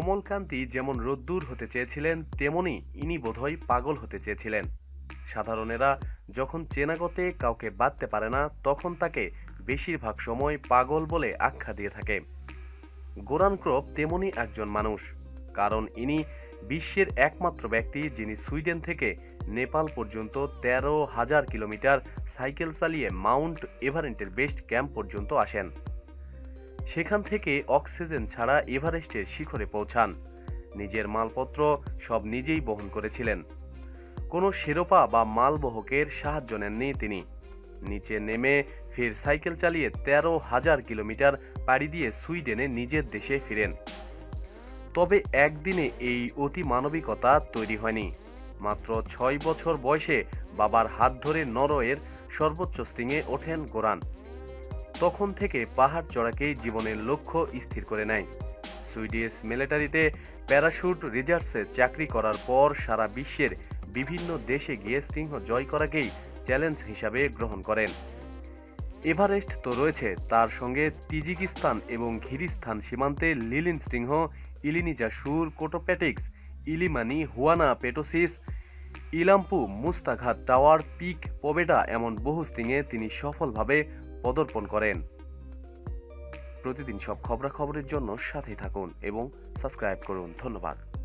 কমলকান্তি যেমন রোদ্দুর হতে চেয়েছিলেন, তেমনি ইনি বোধহয় পাগল হতে চেয়েছিলেন। সাধারণেরা যখন চেনাগতে কাউকে বাঁধতে পারে না, তখন তাকে বেশিরভাগ সময় পাগল বলে আখ্যা দিয়ে থাকে। গোরান ক্রপ তেমনি একজন মানুষ, কারণ ইনি বিশ্বের একমাত্র ব্যক্তি যিনি সুইডেন থেকে নেপাল পর্যন্ত ১৩,০০০ কিলোমিটার সাইকেল চালিয়ে মাউন্ট এভারেস্টের বেস্ট ক্যাম্প পর্যন্ত আসেন। সেখান থেকে অক্সিজেন ছাড়া এভারেস্টের শিখরে পৌঁছান। নিজের মালপত্র সব নিজেই বহন করেছিলেন। কোনো শেরপা বা মালবহকের সাহায্য নেননি তিনি। নিচে নেমে ফের সাইকেল চালিয়ে ১৩,০০০ কিলোমিটার পাড়ি দিয়ে সুইডেনে নিজের দেশে ফিরেন। তবে একদিনে এই অতি মানবিকতা তৈরি হয়নি। মাত্র ৬ বছর বয়সে বাবার হাত ধরে নরওয়ের সর্বোচ্চ শৃঙ্গে ওঠেন গোরান। তখন থেকে পাহাড় চড়াকেই জীবনের লক্ষ্য স্থির করে নেয়। সুইডিশ মিলিটারিতে প্যারাশুট রিজার্ভসে চাকরি করার পর সারা বিশ্বের বিভিন্ন দেশে গিয়ে শৃঙ্গ জয় করাকেই চ্যালেঞ্জ হিসাবে গ্রহণ করেন। এভারেস্ট তো রয়েছে, তার সঙ্গে তিজিকিস্তান এবং ঘিরিস্তান সীমান্তে লিলিন শৃঙ্গ, ইলিনিজা সুর, কোটোপ্যাটিক্স, ইলিমানি, হুয়ানা পেটোসিস, ইলাম্পু, মুস্তাঘাত টাওয়ার, পিক পবেডা এমন বহু শৃঙ্গে তিনি সফলভাবে পদার্পণ করেন। প্রতিদিন সব খবরাখবরের জন্য সাথেই থাকুন এবং সাবস্ক্রাইব করুন। ধন্যবাদ।